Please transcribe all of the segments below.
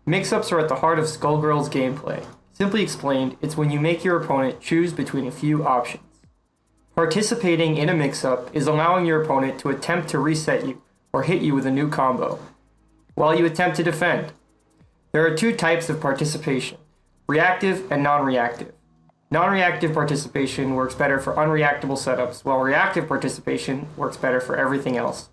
Mix-ups are at the heart of Skullgirls gameplay. Simply explained, it's when you make your opponent choose between a few options. Participating in a mix-up is allowing your opponent to attempt to reset you or hit you with a new combo, while you attempt to defend. There are two types of participation, reactive and non-reactive. Non-reactive participation works better for unreactable setups, while reactive participation works better for everything else.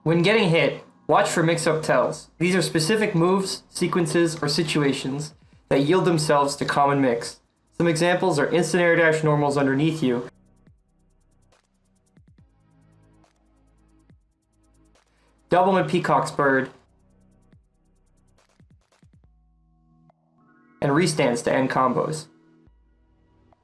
When getting hit, watch for mix-up tells. These are specific moves, sequences, or situations that yield themselves to common mix. Some examples are instant air dash normals underneath you, double and peacock's bird, and restands to end combos.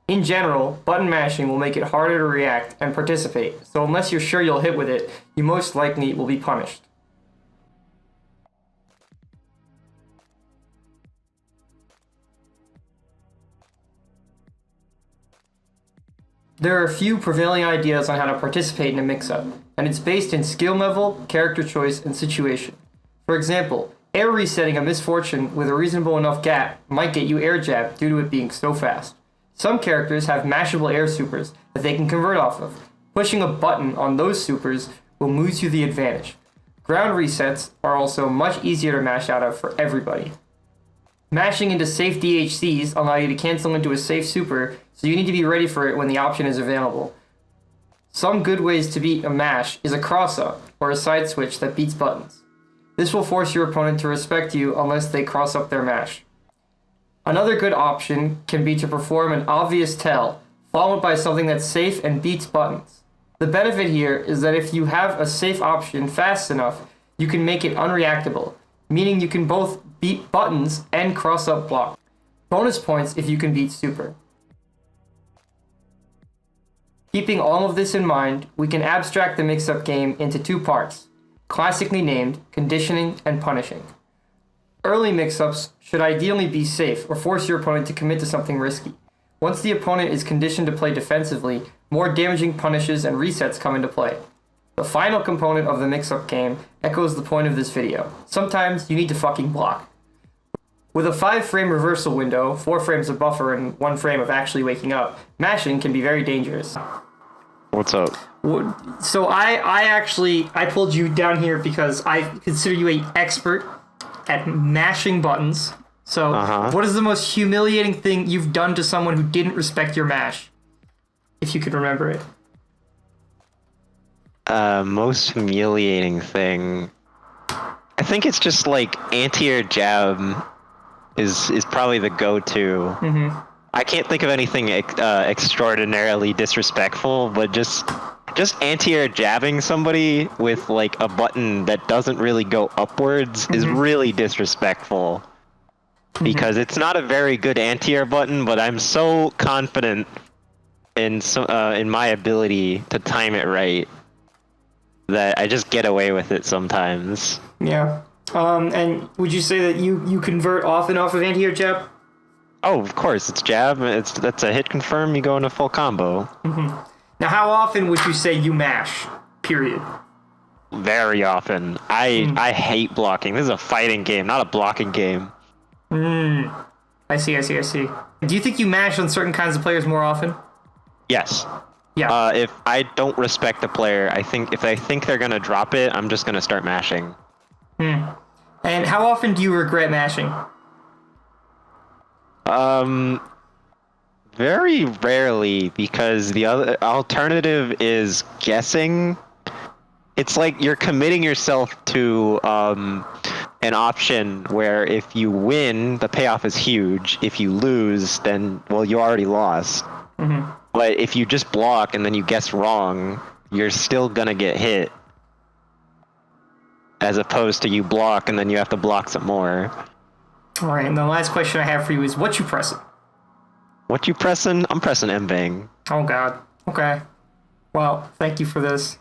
In general, button mashing will make it harder to react and participate, so unless you're sure you'll hit with it, you most likely will be punished. There are a few prevailing ideas on how to participate in a mix-up, and it's based in skill level, character choice, and situation. For example, air resetting a misfortune with a reasonable enough gap might get you air jab due to it being so fast. Some characters have mashable air supers that they can convert off of. Pushing a button on those supers will lose you the advantage. Ground resets are also much easier to mash out of for everybody. Mashing into safe DHCs allow you to cancel into a safe super, so you need to be ready for it when the option is available. Some good ways to beat a mash is a cross-up, or a side switch that beats buttons. This will force your opponent to respect you unless they cross up their mash. Another good option can be to perform an obvious tell, followed by something that's safe and beats buttons. The benefit here is that if you have a safe option fast enough, you can make it unreactable, meaning you can both beat buttons and cross-up block. Bonus points if you can beat super. Keeping all of this in mind, we can abstract the mix-up game into two parts, classically named conditioning and punishing. Early mix-ups should ideally be safe or force your opponent to commit to something risky. Once the opponent is conditioned to play defensively, more damaging punishes and resets come into play. The final component of the mix-up game echoes the point of this video. Sometimes you need to fucking block. With a 5-frame reversal window, 4 frames of buffer, and 1 frame of actually waking up, mashing can be very dangerous. What's up? So I pulled you down here because I consider you an expert at mashing buttons. So What is the most humiliating thing you've done to someone who didn't respect your mash? If you could remember it. Most humiliating thing. I think it's just like anti-air jab is probably the go-to. Mm-hmm. I can't think of anything extraordinarily disrespectful, but just anti-air jabbing somebody with like a button that doesn't really go upwards is really disrespectful. Because it's not a very good anti-air button, but I'm so confident in my ability to time it right that I just get away with it sometimes. Yeah. And would you say that you convert often off of anti-air jab? Oh, of course, it's jab. That's a hit confirm. You go into full combo. Now, how often would you say you mash? Period. Very often. I hate blocking. This is a fighting game, not a blocking game. I see. Do you think you mash on certain kinds of players more often? Yes. Yeah. If I don't respect a player, if I think they're gonna drop it, I'm just gonna start mashing. And how often do you regret mashing? Very rarely, because the other alternative is guessing. It's like you're committing yourself to an option where if you win, the payoff is huge. If you lose, then, well, you already lost. But if you just block and then you guess wrong, you're still gonna get hit. As opposed to you block and then you have to block some more. Alright, and the last question I have for you is, what you pressing? What you pressing? I'm pressing M-Bang. Oh god. Okay. Well, thank you for this.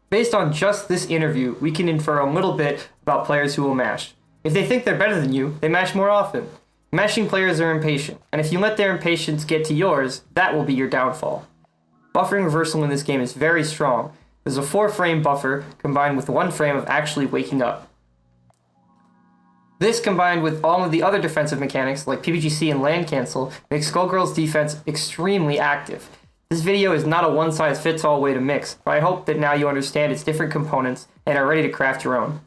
Based on just this interview, we can infer a little bit about players who will mash. If they think they're better than you, they mash more often. Mashing players are impatient, and if you let their impatience get to yours, that will be your downfall. Buffering reversal in this game is very strong. There's a 4-frame buffer combined with 1 frame of actually waking up. This, combined with all of the other defensive mechanics, like PPGC and land cancel, makes Skullgirls' defense extremely active. This video is not a one-size-fits-all way to mix, but I hope that now you understand its different components and are ready to craft your own.